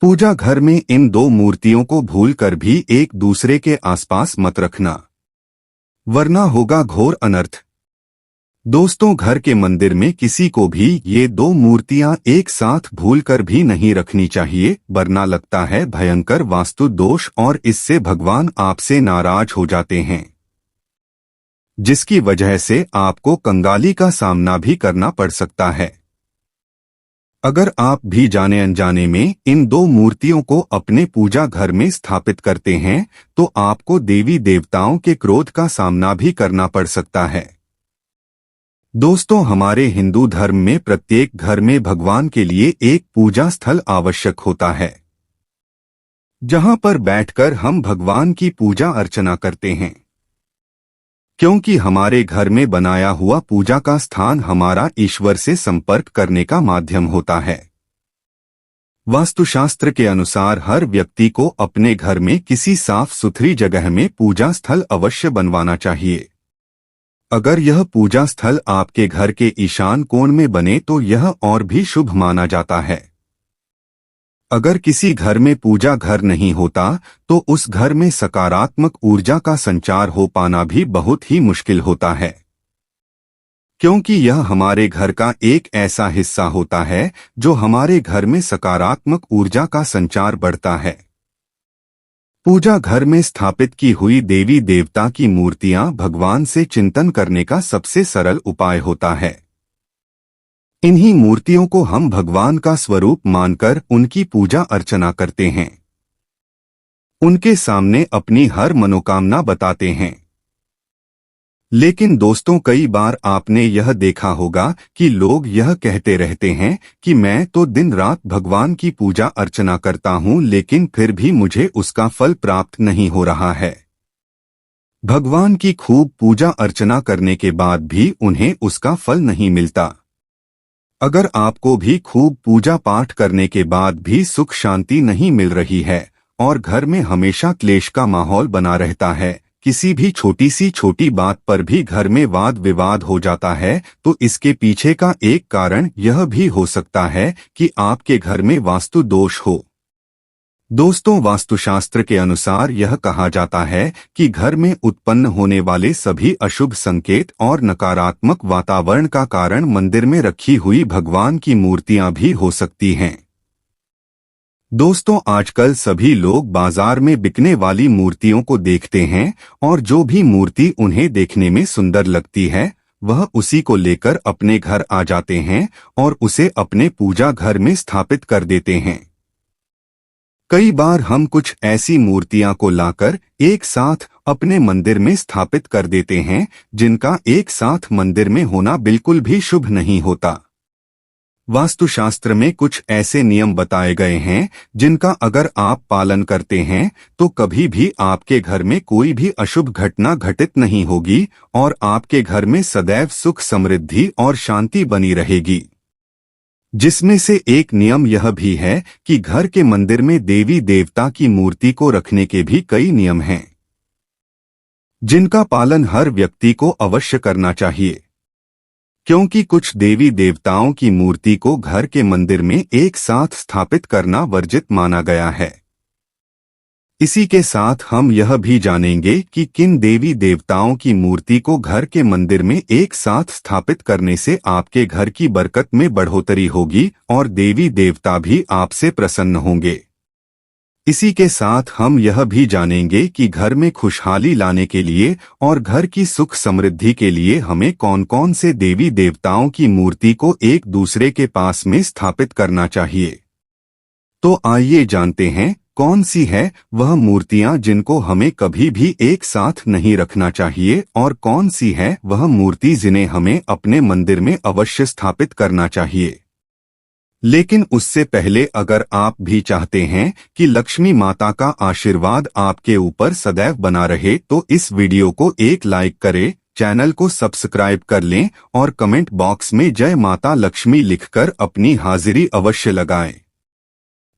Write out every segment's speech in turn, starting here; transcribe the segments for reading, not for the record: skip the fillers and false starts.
पूजा घर में इन दो मूर्तियों को भूलकर भी एक दूसरे के आसपास मत रखना, वरना होगा घोर अनर्थ। दोस्तों, घर के मंदिर में किसी को भी ये दो मूर्तियां एक साथ भूलकर भी नहीं रखनी चाहिए, वरना लगता है भयंकर वास्तु दोष और इससे भगवान आपसे नाराज हो जाते हैं, जिसकी वजह से आपको कंगाली का सामना भी करना पड़ सकता है। अगर आप भी जाने अनजाने में इन दो मूर्तियों को अपने पूजा घर में स्थापित करते हैं तो आपको देवी देवताओं के क्रोध का सामना भी करना पड़ सकता है। दोस्तों, हमारे हिंदू धर्म में प्रत्येक घर में भगवान के लिए एक पूजा स्थल आवश्यक होता है, जहां पर बैठकर हम भगवान की पूजा अर्चना करते हैं, क्योंकि हमारे घर में बनाया हुआ पूजा का स्थान हमारा ईश्वर से संपर्क करने का माध्यम होता है। वास्तुशास्त्र के अनुसार हर व्यक्ति को अपने घर में किसी साफ सुथरी जगह में पूजा स्थल अवश्य बनवाना चाहिए। अगर यह पूजा स्थल आपके घर के ईशान कोण में बने तो यह और भी शुभ माना जाता है। अगर किसी घर में पूजा घर नहीं होता तो उस घर में सकारात्मक ऊर्जा का संचार हो पाना भी बहुत ही मुश्किल होता है, क्योंकि यह हमारे घर का एक ऐसा हिस्सा होता है जो हमारे घर में सकारात्मक ऊर्जा का संचार बढ़ता है। पूजा घर में स्थापित की हुई देवी देवता की मूर्तियां भगवान से चिंतन करने का सबसे सरल उपाय होता है। इन्हीं मूर्तियों को हम भगवान का स्वरूप मानकर उनकी पूजा अर्चना करते हैं, उनके सामने अपनी हर मनोकामना बताते हैं। लेकिन दोस्तों, कई बार आपने यह देखा होगा कि लोग यह कहते रहते हैं कि मैं तो दिन रात भगवान की पूजा अर्चना करता हूं, लेकिन फिर भी मुझे उसका फल प्राप्त नहीं हो रहा है। भगवान की खूब पूजा अर्चना करने के बाद भी उन्हें उसका फल नहीं मिलता। अगर आपको भी खूब पूजा पाठ करने के बाद भी सुख शांति नहीं मिल रही है और घर में हमेशा क्लेश का माहौल बना रहता है, किसी भी छोटी सी छोटी बात पर भी घर में वाद विवाद हो जाता है, तो इसके पीछे का एक कारण यह भी हो सकता है कि आपके घर में वास्तु दोष हो। दोस्तों, वास्तुशास्त्र के अनुसार यह कहा जाता है कि घर में उत्पन्न होने वाले सभी अशुभ संकेत और नकारात्मक वातावरण का कारण मंदिर में रखी हुई भगवान की मूर्तियां भी हो सकती हैं। दोस्तों, आजकल सभी लोग बाजार में बिकने वाली मूर्तियों को देखते हैं और जो भी मूर्ति उन्हें देखने में सुंदर लगती है वह उसी को लेकर अपने घर आ जाते हैं और उसे अपने पूजा घर में स्थापित कर देते हैं। कई बार हम कुछ ऐसी मूर्तियां को लाकर एक साथ अपने मंदिर में स्थापित कर देते हैं जिनका एक साथ मंदिर में होना बिल्कुल भी शुभ नहीं होता। वास्तुशास्त्र में कुछ ऐसे नियम बताए गए हैं जिनका अगर आप पालन करते हैं तो कभी भी आपके घर में कोई भी अशुभ घटना घटित नहीं होगी और आपके घर में सदैव सुख समृद्धि और शांति बनी रहेगी। जिसमें से एक नियम यह भी है कि घर के मंदिर में देवी देवता की मूर्ति को रखने के भी कई नियम हैं, जिनका पालन हर व्यक्ति को अवश्य करना चाहिए, क्योंकि कुछ देवी देवताओं की मूर्ति को घर के मंदिर में एक साथ स्थापित करना वर्जित माना गया है। इसी के साथ हम यह भी जानेंगे कि किन देवी देवताओं की मूर्ति को घर के मंदिर में एक साथ स्थापित करने से आपके घर की बरकत में बढ़ोतरी होगी और देवी देवता भी आपसे प्रसन्न होंगे। इसी के साथ हम यह भी जानेंगे कि घर में खुशहाली लाने के लिए और घर की सुख समृद्धि के लिए हमें कौन कौन से देवी देवताओं की मूर्ति को एक दूसरे के पास में स्थापित करना चाहिए। तो आइए जानते हैं कौन सी है वह मूर्तियां जिनको हमें कभी भी एक साथ नहीं रखना चाहिए और कौन सी है वह मूर्ति जिन्हें हमें अपने मंदिर में अवश्य स्थापित करना चाहिए। लेकिन उससे पहले अगर आप भी चाहते हैं कि लक्ष्मी माता का आशीर्वाद आपके ऊपर सदैव बना रहे तो इस वीडियो को एक लाइक करें, चैनल को सब्सक्राइब कर लें और कमेंट बॉक्स में जय माता लक्ष्मी लिखकर अपनी हाजिरी अवश्य लगाएं।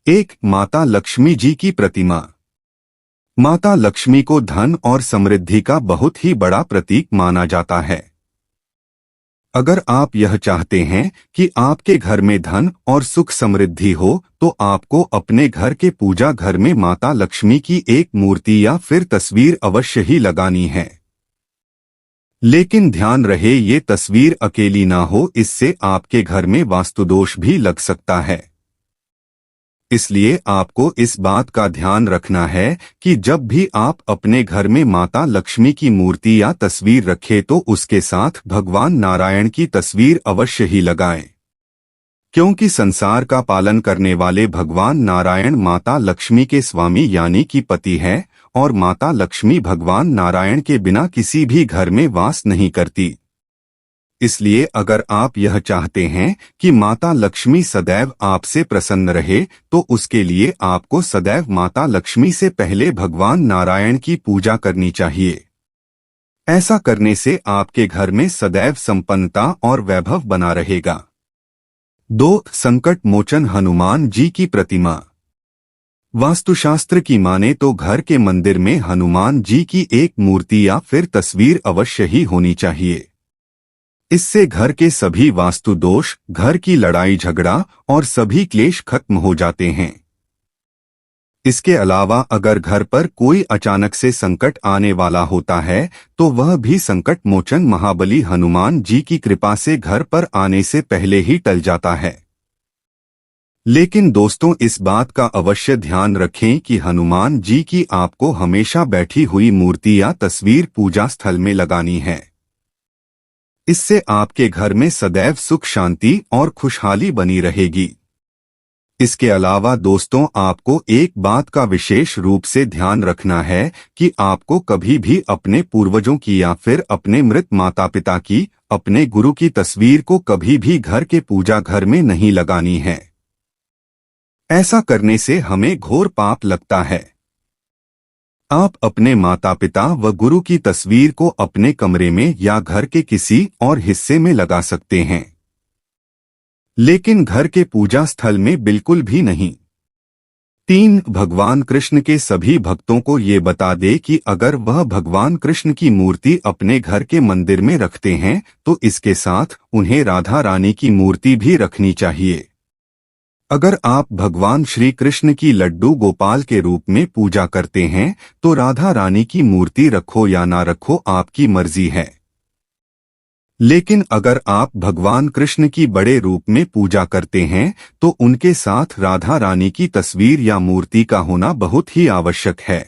एक माता लक्ष्मी जी की प्रतिमा। माता लक्ष्मी को धन और समृद्धि का बहुत ही बड़ा प्रतीक माना जाता है। अगर आप यह चाहते हैं कि आपके घर में धन और सुख समृद्धि हो, तो आपको अपने घर के पूजा घर में माता लक्ष्मी की एक मूर्ति या फिर तस्वीर अवश्य ही लगानी है। लेकिन ध्यान रहे ये तस्वीर अकेली ना हो, इससे आपके घर में वास्तुदोष भी लग सकता है। इसलिए आपको इस बात का ध्यान रखना है कि जब भी आप अपने घर में माता लक्ष्मी की मूर्ति या तस्वीर रखें तो उसके साथ भगवान नारायण की तस्वीर अवश्य ही लगाएं, क्योंकि संसार का पालन करने वाले भगवान नारायण माता लक्ष्मी के स्वामी यानी कि पति है, और माता लक्ष्मी भगवान नारायण के बिना किसी भी घर में वास नहीं करती। इसलिए अगर आप यह चाहते हैं कि माता लक्ष्मी सदैव आपसे प्रसन्न रहे, तो उसके लिए आपको सदैव माता लक्ष्मी से पहले भगवान नारायण की पूजा करनी चाहिए। ऐसा करने से आपके घर में सदैव संपन्नता और वैभव बना रहेगा। 2. संकट मोचन हनुमान जी की प्रतिमा। वास्तुशास्त्र की माने तो घर के मंदिर में हनुमान जी की एक मूर्ति या फिर तस्वीर अवश्य ही होनी चाहिए। इससे घर के सभी वास्तु दोष, घर की लड़ाई झगड़ा और सभी क्लेश खत्म हो जाते हैं। इसके अलावा अगर घर पर कोई अचानक से संकट आने वाला होता है, तो वह भी संकट मोचन महाबली हनुमान जी की कृपा से घर पर आने से पहले ही टल जाता है। लेकिन दोस्तों, इस बात का अवश्य ध्यान रखें कि हनुमान जी की आपको हमेशा बैठी हुई मूर्ति या तस्वीर पूजा स्थल में लगानी है। इससे आपके घर में सदैव सुख शांति और खुशहाली बनी रहेगी। इसके अलावा दोस्तों, आपको एक बात का विशेष रूप से ध्यान रखना है कि आपको कभी भी अपने पूर्वजों की या फिर अपने मृत माता पिता की, अपने गुरु की तस्वीर को कभी भी घर के पूजा घर में नहीं लगानी है। ऐसा करने से हमें घोर पाप लगता है। आप अपने माता पिता व गुरु की तस्वीर को अपने कमरे में या घर के किसी और हिस्से में लगा सकते हैं, लेकिन घर के पूजा स्थल में बिल्कुल भी नहीं। 3. भगवान कृष्ण के सभी भक्तों को ये बता दे कि अगर वह भगवान कृष्ण की मूर्ति अपने घर के मंदिर में रखते हैं, तो इसके साथ उन्हें राधा रानी की मूर्ति भी रखनी चाहिए। अगर आप भगवान श्री कृष्ण की लड्डू गोपाल के रूप में पूजा करते हैं, तो राधा रानी की मूर्ति रखो या ना रखो, आपकी मर्जी है। लेकिन अगर आप भगवान कृष्ण की बड़े रूप में पूजा करते हैं, तो उनके साथ राधा रानी की तस्वीर या मूर्ति का होना बहुत ही आवश्यक है,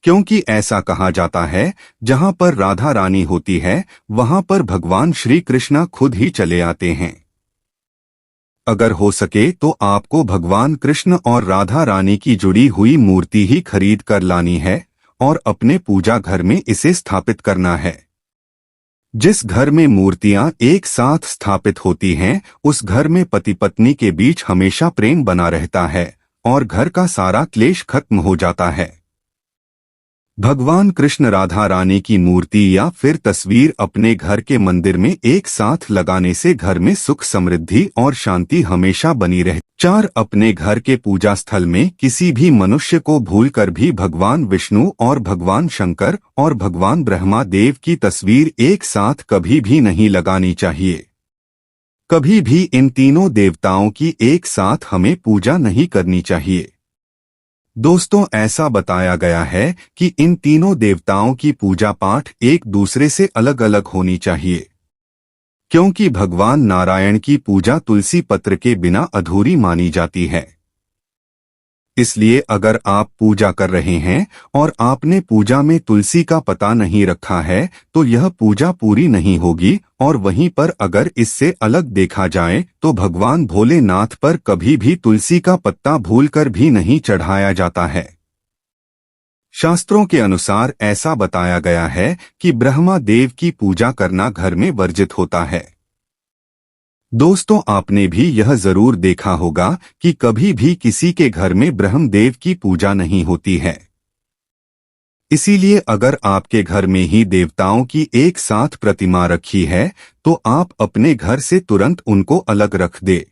क्योंकि ऐसा कहा जाता है, जहां पर राधा रानी होती है, वहां पर भगवान श्री कृष्ण खुद ही चले आते हैं। अगर हो सके तो आपको भगवान कृष्ण और राधा रानी की जुड़ी हुई मूर्ति ही खरीद कर लानी है और अपने पूजा घर में इसे स्थापित करना है। जिस घर में मूर्तियां एक साथ स्थापित होती हैं, उस घर में पति पत्नी के बीच हमेशा प्रेम बना रहता है और घर का सारा क्लेश खत्म हो जाता है। भगवान कृष्ण राधा रानी की मूर्ति या फिर तस्वीर अपने घर के मंदिर में एक साथ लगाने से घर में सुख समृद्धि और शांति हमेशा बनी रहे। 4. अपने घर के पूजा स्थल में किसी भी मनुष्य को भूलकर भी भगवान विष्णु और भगवान शंकर और भगवान ब्रह्मा देव की तस्वीर एक साथ कभी भी नहीं लगानी चाहिए। कभी भी इन तीनों देवताओं की एक साथ हमें पूजा नहीं करनी चाहिए। दोस्तों, ऐसा बताया गया है कि इन तीनों देवताओं की पूजा पाठ एक दूसरे से अलग अलग होनी चाहिए, क्योंकि भगवान नारायण की पूजा तुलसी पत्र के बिना अधूरी मानी जाती है। इसलिए अगर आप पूजा कर रहे हैं और आपने पूजा में तुलसी का पत्ता नहीं रखा है, तो यह पूजा पूरी नहीं होगी। और वहीं पर अगर इससे अलग देखा जाए तो भगवान भोलेनाथ पर कभी भी तुलसी का पत्ता भूलकर भी नहीं चढ़ाया जाता है। शास्त्रों के अनुसार ऐसा बताया गया है कि ब्रह्मा देव की पूजा करना घर में वर्जित होता है। दोस्तों, आपने भी यह जरूर देखा होगा कि कभी भी किसी के घर में ब्रह्मदेव की पूजा नहीं होती है। इसीलिए अगर आपके घर में ही देवताओं की एक साथ प्रतिमा रखी है, तो आप अपने घर से तुरंत उनको अलग रख दे।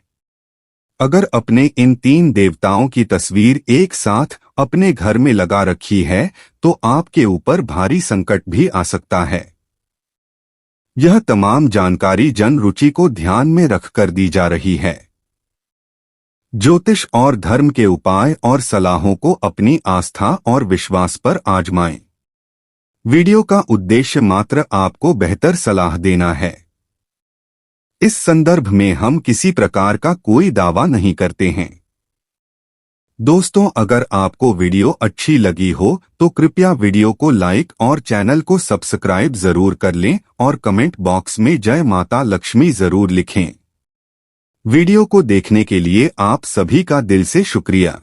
अगर अपने इन 3 देवताओं की तस्वीर एक साथ अपने घर में लगा रखी है, तो आपके ऊपर भारी संकट भी आ सकता है। यह तमाम जानकारी जन रुचि को ध्यान में रखकर दी जा रही है। ज्योतिष और धर्म के उपाय और सलाहों को अपनी आस्था और विश्वास पर आजमाएं। वीडियो का उद्देश्य मात्र आपको बेहतर सलाह देना है। इस संदर्भ में हम किसी प्रकार का कोई दावा नहीं करते हैं। दोस्तों, अगर आपको वीडियो अच्छी लगी हो तो कृपया वीडियो को लाइक और चैनल को सब्सक्राइब जरूर कर लें और कमेंट बॉक्स में जय माता लक्ष्मी जरूर लिखें। वीडियो को देखने के लिए आप सभी का दिल से शुक्रिया।